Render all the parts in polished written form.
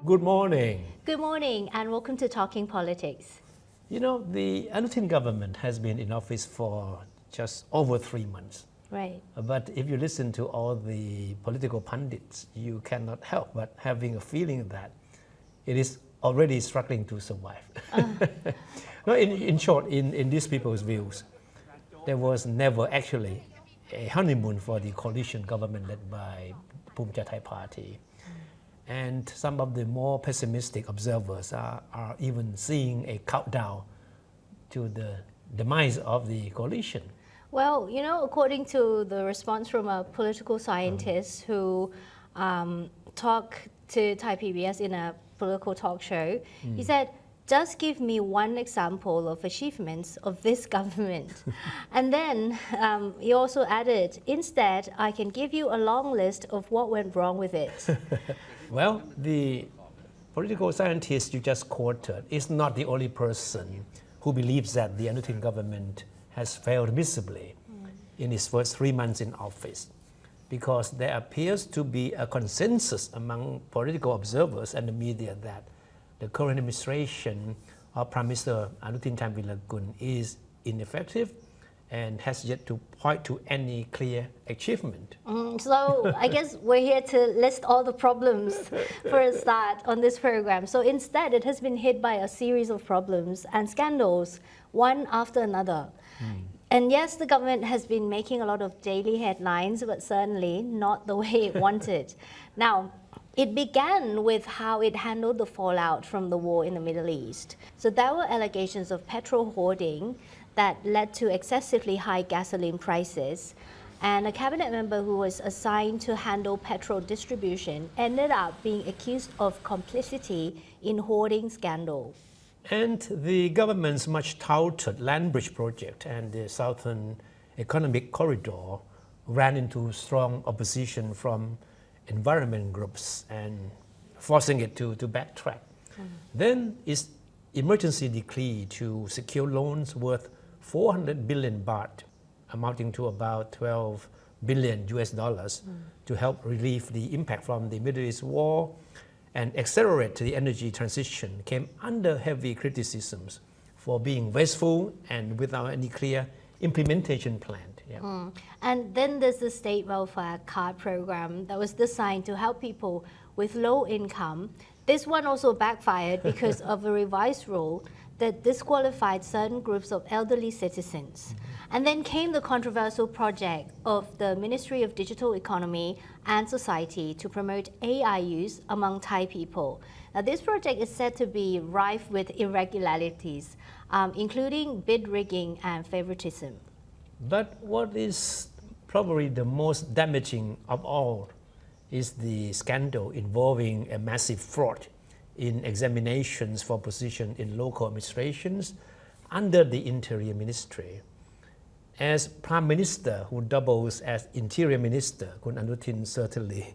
Good morning. Good morning and welcome to Talking Politics. You know, the Anutin government has been in office for just over 3 months. Right. But if you listen to all the political pundits, you cannot help but having a feeling that it is already struggling to survive. No, in short, in these people's views, there was never actually a honeymoon for the coalition government led by Phumjai Thai Party. And some of the more pessimistic observers are even seeing a countdown to the demise of the coalition. Well, you know, according to the response from a political scientist who talked to Thai PBS in a political talk show, he said, just give me one example of achievements of this government. And then he also added, instead, I can give you a long list of what went wrong with it. Well, the political scientist you just quoted is not the only person who believes that the Anutin government has failed miserably in its first 3 months in office, because there appears to be a consensus among political observers and the media that the current administration of Prime Minister Anutin Charnvirakul is ineffective and has yet to point to any clear achievement. So I guess we're here to list all the problems for a start on this program. So instead, it has been hit by a series of problems and scandals, one after another. And yes, the government has been making a lot of daily headlines, but certainly not the way it wanted. Now, it began with how it handled the fallout from the war in the Middle East. So there were allegations of petrol hoarding that led to excessively high gasoline prices. And a cabinet member who was assigned to handle petrol distribution ended up being accused of complicity in hoarding scandal. And the government's much touted land bridge project and the Southern Economic Corridor ran into strong opposition from environment groups and forcing it to backtrack. Then its emergency decree to secure loans worth 400 billion baht, amounting to about 12 billion US dollars, to help relieve the impact from the Middle East war and accelerate the energy transition, came under heavy criticisms for being wasteful and without any clear implementation plan. Yeah. And then there's the state welfare card program that was designed to help people with low income. This one also backfired because of a revised rule that disqualified certain groups of elderly citizens. And then came the controversial project of the Ministry of Digital Economy and Society to promote AI use among Thai people. Now, this project is said to be rife with irregularities, including bid rigging and favoritism. But what is probably the most damaging of all is the scandal involving a massive fraud in examinations for position in local administrations under the Interior Ministry. As Prime Minister who doubles as Interior Minister, Kun Anutin certainly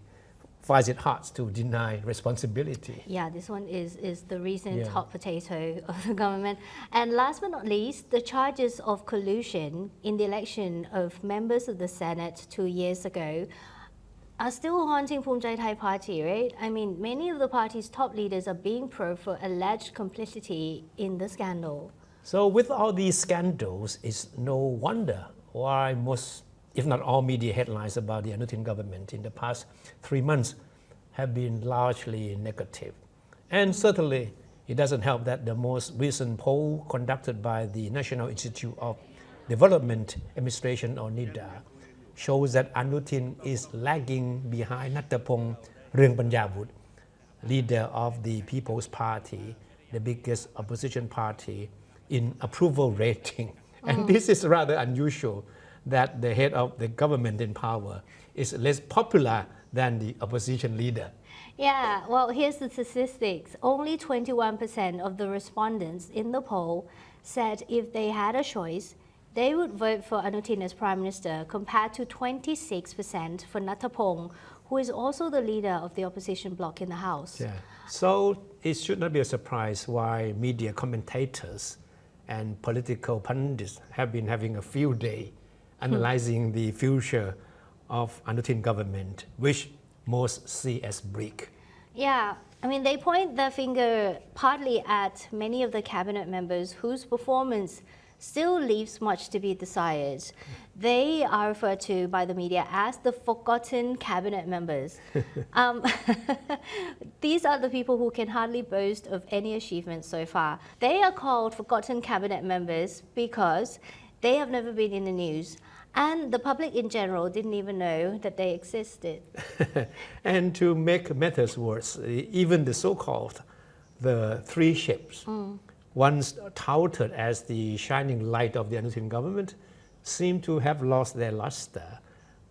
finds it hard to deny responsibility. Yeah, this one is the recent hot potato of the government. And last but not least, the charges of collusion in the election of members of the Senate 2 years ago are still haunting Phumjai Thai Party, right? I mean, many of the party's top leaders are being probed for alleged complicity in the scandal. So with all these scandals, it's no wonder why most, if not all, media headlines about the Anutin government in the past 3 months have been largely negative. And certainly, it doesn't help that the most recent poll conducted by the National Institute of Development Administration, or NIDA, shows that Anutin is lagging behind Nattapong Rungpanyavut, leader of the People's Party, the biggest opposition party, in approval rating. And this is rather unusual, that the head of the government in power is less popular than the opposition leader. Yeah, well, here's the statistics. Only 21% of the respondents in the poll said if they had a choice, they would vote for Anutin as Prime Minister, compared to 26% for Nattapong, who is also the leader of the opposition bloc in the House. Yeah. So it should not be a surprise why media commentators and political pundits have been having a field day analyzing the future of Anutin government, which most see as bleak. Yeah, I mean, they point their finger partly at many of the cabinet members whose performance still leaves much to be desired. They are referred to by the media as the forgotten cabinet members. These are the people who can hardly boast of any achievements so far. They are called forgotten cabinet members because they have never been in the news, and the public in general didn't even know that they existed. And to make matters worse, even the so-called the three ships, once touted as the shining light of the Anutin government, seem to have lost their luster.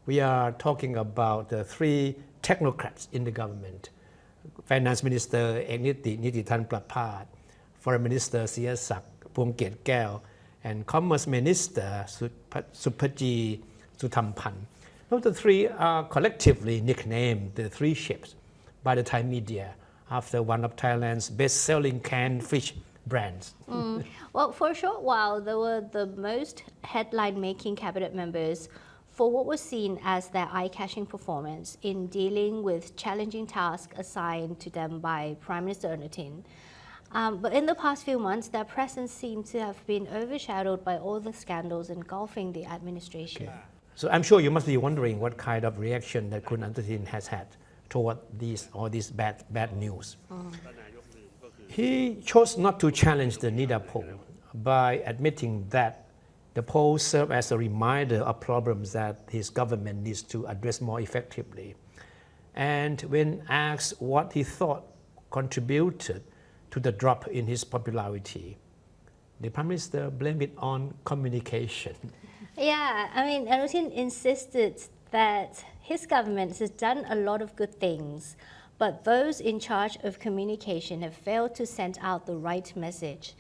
We are talking about the three technocrats in the government: Finance Minister Anutin Prapad, Foreign Minister Siyasak Phuongketkaew, and Commerce Minister Supaji Sutampan. Now the three are collectively nicknamed the three ships by the Thai media after one of Thailand's best-selling canned fish brands. Well, for a short while, they were the most headline-making cabinet members for what was seen as their eye-catching performance in dealing with challenging tasks assigned to them by Prime Minister Anutin. But in the past few months, their presence seemed to have been overshadowed by all the scandals engulfing the administration. Okay. So I'm sure you must be wondering what kind of reaction that Kun Anutin has had toward these bad news. He chose not to challenge the NIDA poll by admitting that the poll served as a reminder of problems that his government needs to address more effectively. And when asked what he thought contributed to the drop in his popularity, the Prime Minister blamed it on communication. Yeah, I mean, Anutin insisted that his government has done a lot of good things, but those in charge of communication have failed to send out the right message.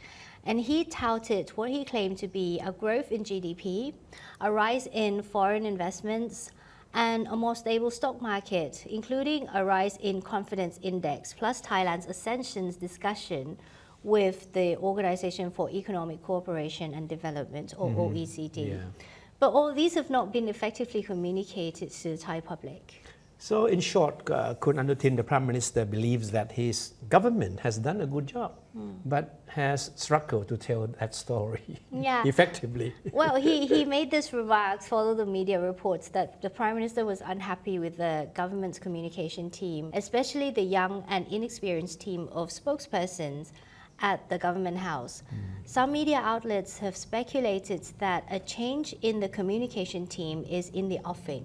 And he touted what he claimed to be a growth in GDP, a rise in foreign investments, and a more stable stock market, including a rise in confidence index, plus Thailand's ascensions discussion with the Organization for Economic Cooperation and Development, or OECD. Yeah. But all these have not been effectively communicated to the Thai public. So in short, Kun Anutin, the Prime Minister, believes that his government has done a good job, but has struggled to tell that story effectively. Well, he made this remarks follow the media reports that the Prime Minister was unhappy with the government's communication team, especially the young and inexperienced team of spokespersons at the government house. Some media outlets have speculated that a change in the communication team is in the offing.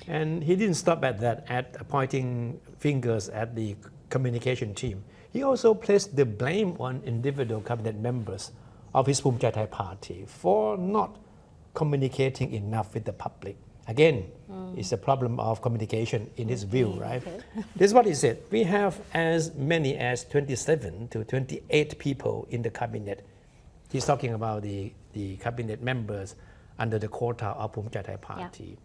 And he didn't stop at that, at pointing fingers at the communication team. He also placed the blame on individual cabinet members of his Phumjai Thai party for not communicating enough with the public. Again, it's a problem of communication in his view, right? Okay. This is what he said. We have as many as 27 to 28 people in the cabinet. He's talking about the cabinet members under the quota of Phumjai Thai party.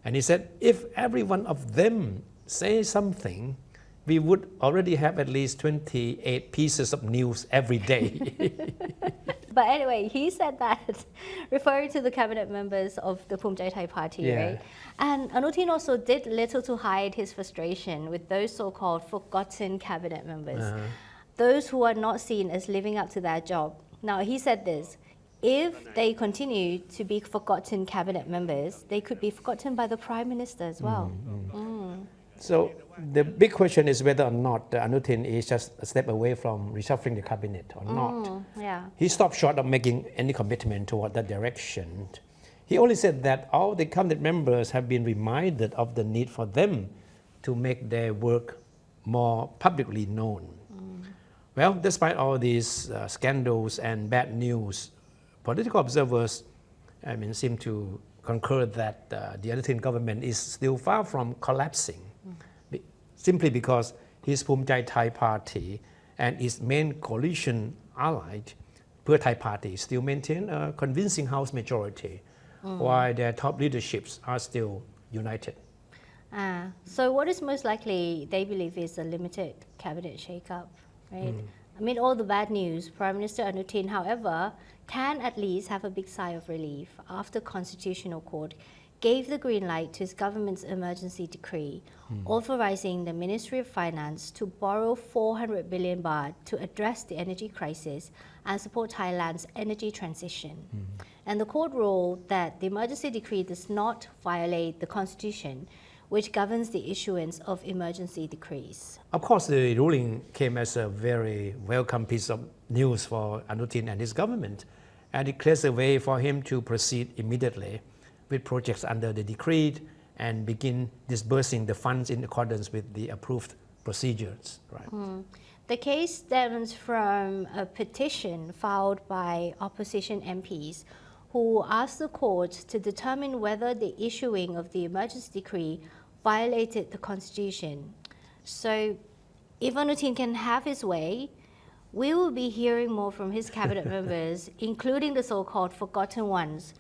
And he said, if every one of them say something, we would already have at least 28 pieces of news every day. But anyway, he said that, referring to the cabinet members of the Phumjai Thai party, right? And Anutin also did little to hide his frustration with those so-called forgotten cabinet members, those who are not seen as living up to their job. Now, he said this: if they continue to be forgotten cabinet members, they could be forgotten by the Prime Minister as well. So the big question is whether or not Anutin is just a step away from reshuffling the cabinet or not. He stopped short of making any commitment toward that direction. He only said that all the cabinet members have been reminded of the need for them to make their work more publicly known. Well, despite all these scandals and bad news, political observers, seem to concur that the Anutin government is still far from collapsing, simply because his Phumjai Thai party and its main coalition ally, Pheu Thai party, still maintain a convincing House majority, while their top leaderships are still united. So what is most likely, they believe, is a limited cabinet shake-up, right? Amid all the bad news, Prime Minister Anutin, however, can at least have a big sigh of relief after Constitutional Court gave the green light to his government's emergency decree authorizing the Ministry of Finance to borrow 400 billion baht to address the energy crisis and support Thailand's energy transition. And the court ruled that the emergency decree does not violate the constitution, which governs the issuance of emergency decrees. Of course, the ruling came as a very welcome piece of news for Anutin and his government, and it clears the way for him to proceed immediately with projects under the decree and begin disbursing the funds in accordance with the approved procedures. Right? The case stems from a petition filed by opposition MPs who asked the court to determine whether the issuing of the emergency decree violated the constitution. So if Anutin can have his way, we will be hearing more from his cabinet members, including the so-called forgotten ones.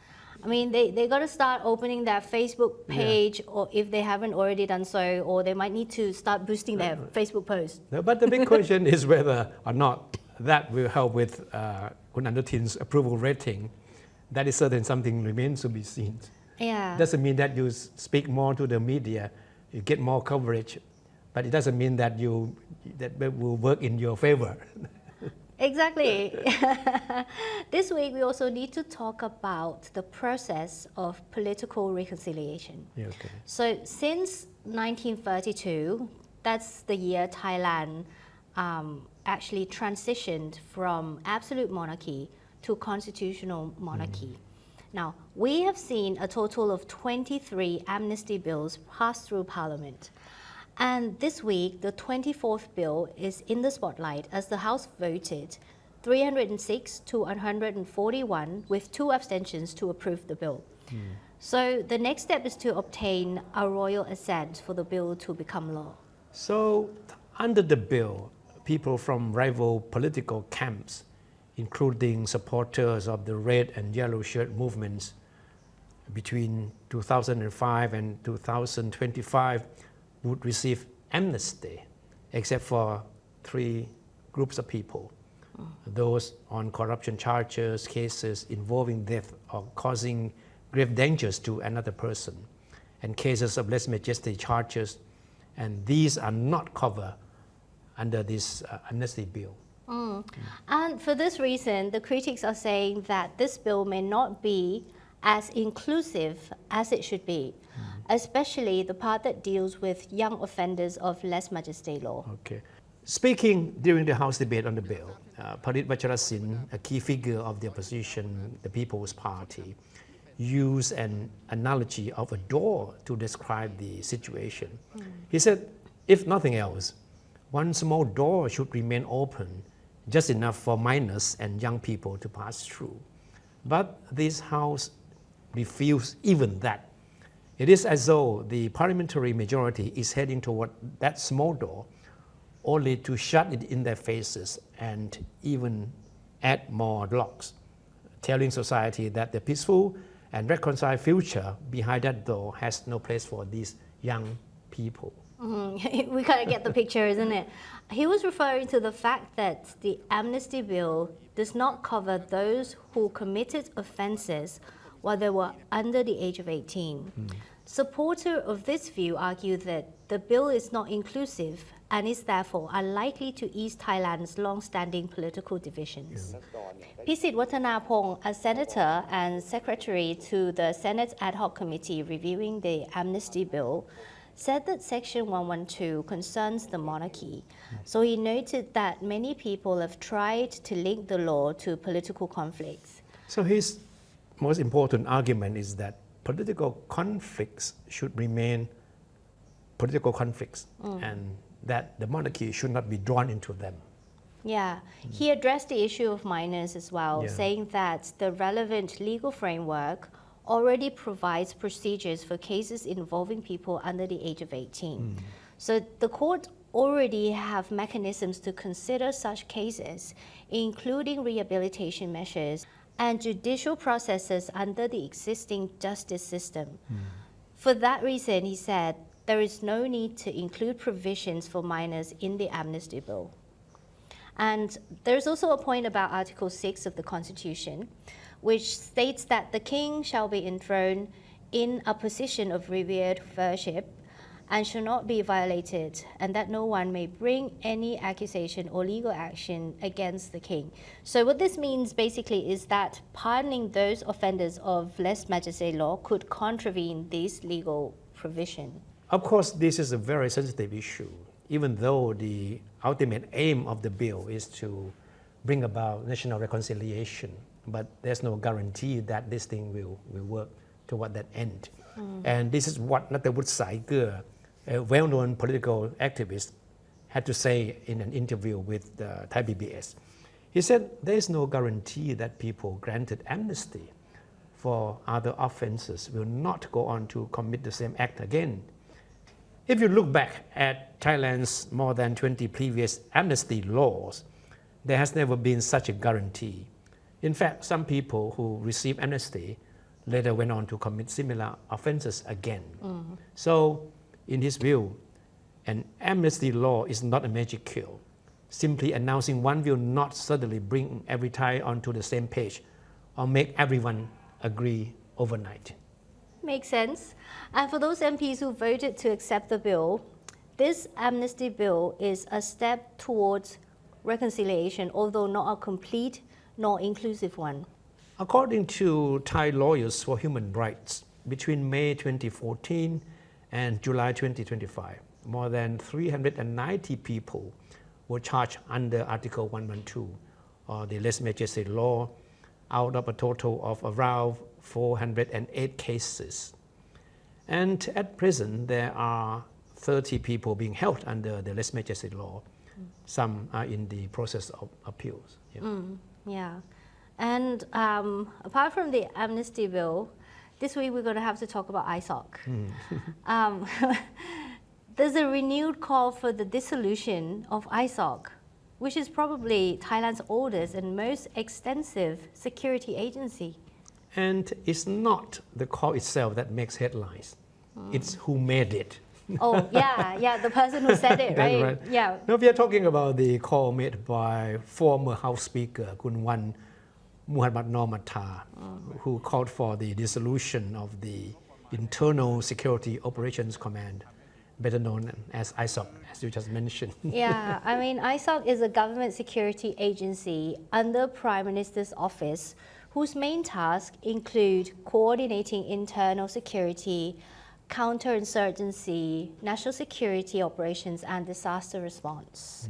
I mean, they got to start opening their Facebook page, or if they haven't already done so, or they might need to start boosting their Facebook posts. No, but the big question is whether or not that will help with Kun Anutin's approval rating. That is certain something remains to be seen. Yeah. Doesn't mean that you speak more to the media, you get more coverage, but it doesn't mean that that will work in your favor. Exactly. This week, we also need to talk about the process of political reconciliation. Yeah, okay. So since 1932, that's the year Thailand actually transitioned from absolute monarchy to constitutional monarchy. Now, we have seen a total of 23 amnesty bills pass through Parliament. And this week, the 24th bill is in the spotlight as the House voted 306 to 141 with 2 abstentions to approve the bill. So the next step is to obtain a royal assent for the bill to become law. So under the bill, people from rival political camps, including supporters of the red and yellow shirt movements between 2005 and 2025, would receive amnesty, except for 3 groups of people. Those on corruption charges, cases involving death or causing grave dangers to another person, and cases of lèse majesté charges, and these are not covered under this amnesty bill. And for this reason, the critics are saying that this bill may not be as inclusive as it should be, especially the part that deals with young offenders of lèse majesté law. Okay. Speaking during the House debate on the bill, Parit Vacharasin, a key figure of the opposition, the People's Party, used an analogy of a door to describe the situation. He said, if nothing else, one small door should remain open, just enough for minors and young people to pass through. But this House refused even that. It is as though the parliamentary majority is heading toward that small door only to shut it in their faces and even add more locks, telling society that the peaceful and reconciled future behind that door has no place for these young people. We kind of get the picture, isn't it? He was referring to the fact that the amnesty bill does not cover those who committed offences while they were under the age of 18. Supporters of this view argue that the bill is not inclusive and is therefore unlikely to ease Thailand's long-standing political divisions. Pisit Watanapong, a senator and secretary to the Senate Ad Hoc Committee reviewing the amnesty bill, said that Section 112 concerns the monarchy. So he noted that many people have tried to link the law to political conflicts. So his most important argument is that political conflicts should remain political conflicts and that the monarchy should not be drawn into them. Yeah, he addressed the issue of minors as well, Yeah. saying that the relevant legal framework already provides procedures for cases involving people under the age of 18. So the court already have mechanisms to consider such cases, including rehabilitation measures and judicial processes under the existing justice system. For that reason, he said, there is no need to include provisions for minors in the amnesty bill. And there's also a point about Article 6 of the Constitution, which states that the king shall be enthroned in a position of revered worship and shall not be violated, and that no one may bring any accusation or legal action against the king. So what this means basically is that pardoning those offenders of lèse-majesté law could contravene this legal provision. Of course, this is a very sensitive issue, even though the ultimate aim of the bill is to bring about national reconciliation, but there's no guarantee that this thing will work toward that end. And this is what Nattawut Saiger, a well-known political activist, had to say in an interview with Thai PBS. He said there is no guarantee that people granted amnesty for other offenses will not go on to commit the same act again. If you look back at Thailand's more than 20 previous amnesty laws, there has never been such a guarantee. In fact, some people who received amnesty later went on to commit similar offenses again. So, in his view, an amnesty law is not a magic cure. Simply announcing one will not suddenly bring every Thai onto the same page or make everyone agree overnight. Makes sense. And for those MPs who voted to accept the bill, this amnesty bill is a step towards reconciliation, although not a complete nor inclusive one. According to Thai lawyers for human rights, between May 2014 and July 2025, more than 390 people were charged under Article 112 or the lèse-majesté law out of a total of around 408 cases. And at present, there are 30 people being held under the lèse-majesté law. Some are in the process of appeals. Yeah. And apart from the amnesty bill, this week we're going to have to talk about ISOC. There's a renewed call for the dissolution of ISOC, which is probably Thailand's oldest and most extensive security agency. And it's not the call itself that makes headlines. It's who made it. Oh, yeah, the person who said it, right? Right. Yeah. Now we are talking about the call made by former House Speaker Kun Wan Muhammad Normatha, who called for the dissolution of the Internal Security Operations Command, better known as ISOC, as you just mentioned. Yeah, I mean, ISOC is a government security agency under Prime Minister's office, whose main tasks include coordinating internal security, counterinsurgency, national security operations, and disaster response.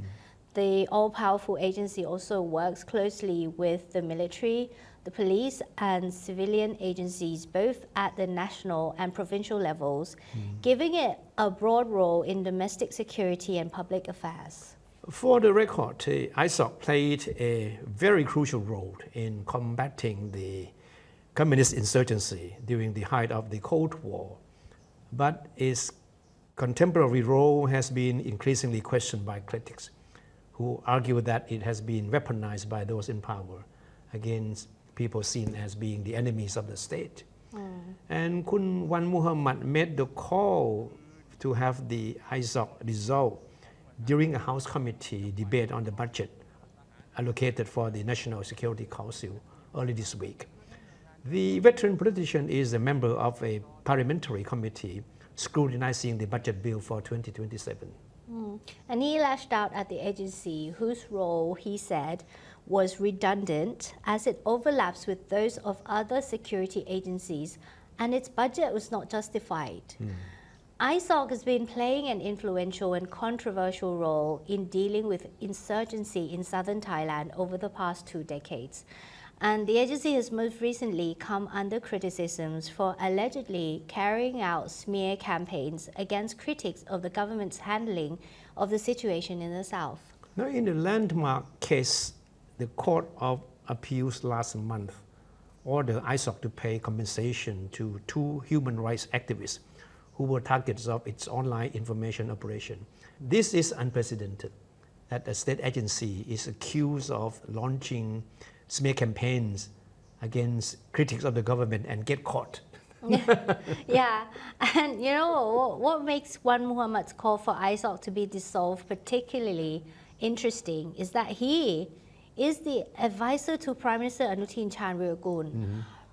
The all-powerful agency also works closely with the military, the police, and civilian agencies, both at the national and provincial levels, giving it a broad role in domestic security and public affairs. For the record, ISOC played a very crucial role in combating the communist insurgency during the height of the Cold War, but its contemporary role has been increasingly questioned by critics, who argue that it has been weaponized by those in power against people seen as being the enemies of the state. And Kun Wan Muhammad made the call to have the ISOC dissolved during a House committee debate on the budget allocated for the National Security Council early this week. The veteran politician is a member of a parliamentary committee scrutinizing the budget bill for 2027. And he lashed out at the agency, whose role, he said, was redundant as it overlaps with those of other security agencies, and its budget was not justified. ISOC has been playing an influential and controversial role in dealing with insurgency in southern Thailand over the past 2 decades. And the agency has most recently come under criticisms for allegedly carrying out smear campaigns against critics of the government's handling of the situation in the south. Now, in the landmark case, the Court of Appeals last month ordered ISOC to pay compensation to 2 human rights activists who were targets of its online information operation. This is unprecedented, that a state agency is accused of launching smear campaigns against critics of the government and get caught. Yeah, and you know what makes Wan Muhammad's call for ISOC to be dissolved particularly interesting is that he is the advisor to Prime Minister Anutin Charnvirakul,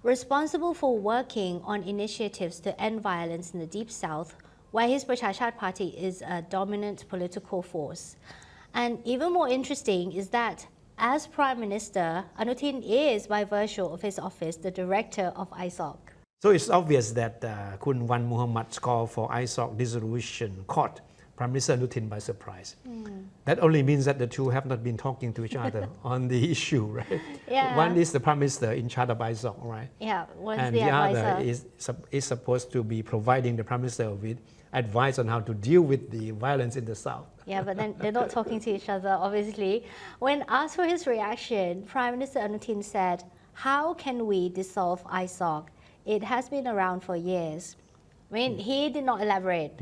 responsible for working on initiatives to end violence in the Deep South, where his Prachachat Party is a dominant political force. And even more interesting is that as Prime Minister, Anutin is, by virtue of his office, the director of ISOC. So it's obvious that Kun Wan Muhammad's call for ISOC dissolution caught Prime Minister Anutin by surprise. That only means that the two have not been talking to each other on the issue, right? Yeah. One is the Prime Minister in charge of ISOC, right? Yeah, one's And the advisor. other is supposed to be providing the Prime Minister with advice on how to deal with the violence in the South. Yeah, but then they're not talking to each other, obviously. When asked for his reaction, Prime Minister Anutin said, "How can we dissolve ISOC? It has been around for years." I mean, he did not elaborate.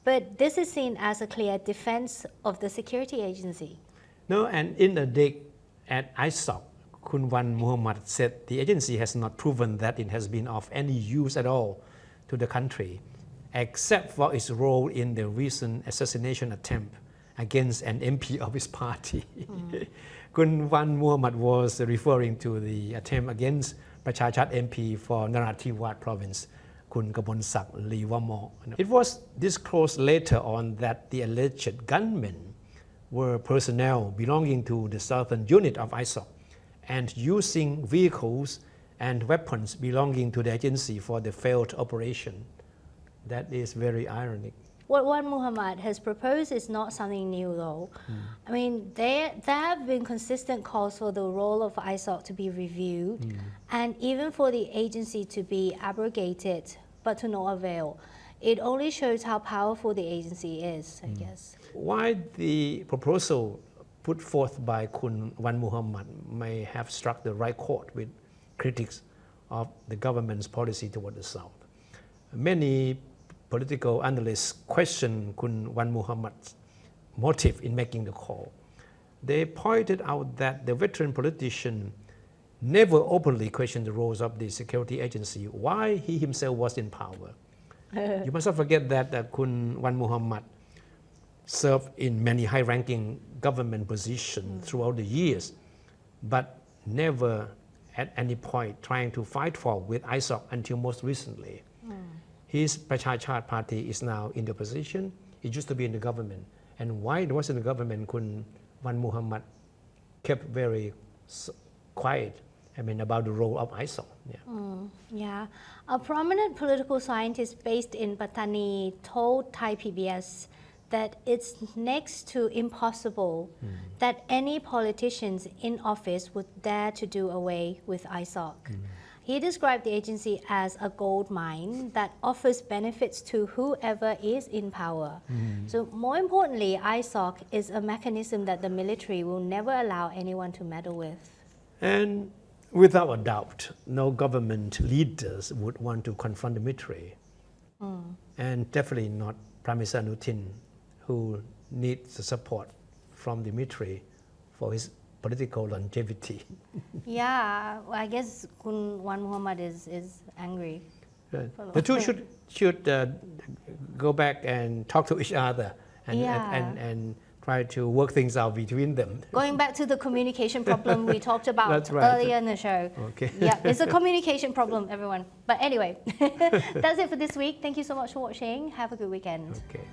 But this is seen as a clear defense of the security agency. No, and in a dig at ISOC, Kun Wan Muhammad said the agency has not proven that it has been of any use at all to the country, except for its role in the recent assassination attempt against an MP of his party. Kun Wan Muhammad was referring to the attempt against Prachachat MP for Narathiwat province, Kun Kaponsak Liwamo. It was disclosed later on that the alleged gunmen were personnel belonging to the southern unit of ISOC and using vehicles and weapons belonging to the agency for the failed operation. That is very ironic. What Wan Muhammad has proposed is not something new, though. I mean, there have been consistent calls for the role of ISOC to be reviewed and even for the agency to be abrogated, but to no avail. It only shows how powerful the agency is, I guess. Why the proposal put forth by Kun Wan Muhammad may have struck the right chord with critics of the government's policy toward the South. Many political analysts question Kun Wan Muhammad's motive in making the call. They pointed out that the veteran politician never openly questioned the roles of the security agency while he himself was in power. You must not forget that Kun Wan Muhammad served in many high-ranking government positions throughout the years, but never at any point trying to fight for with ISOC until most recently. His Prachachat Party is now in the opposition. It used to be in the government. And while it was in the government, Kun Wan Muhammad kept very quiet, about the role of ISOC. Yeah. A prominent political scientist based in Pattani told Thai PBS that it's next to impossible that any politicians in office would dare to do away with ISOC. He described the agency as a gold mine that offers benefits to whoever is in power. So more importantly, ISOC is a mechanism that the military will never allow anyone to meddle with. And without a doubt, no government leaders would want to confront the military. And definitely not Prime Minister Anutin, who needs the support from the military for his political longevity. Yeah, well, I guess Kun Wan Muhammad is angry. The two should go back and talk to each other and try to work things out between them. Going back to the communication problem we talked about earlier in the show. Okay. Yeah, it's a communication problem, everyone. But anyway, that's it for this week. Thank you so much for watching. Have a good weekend. Okay.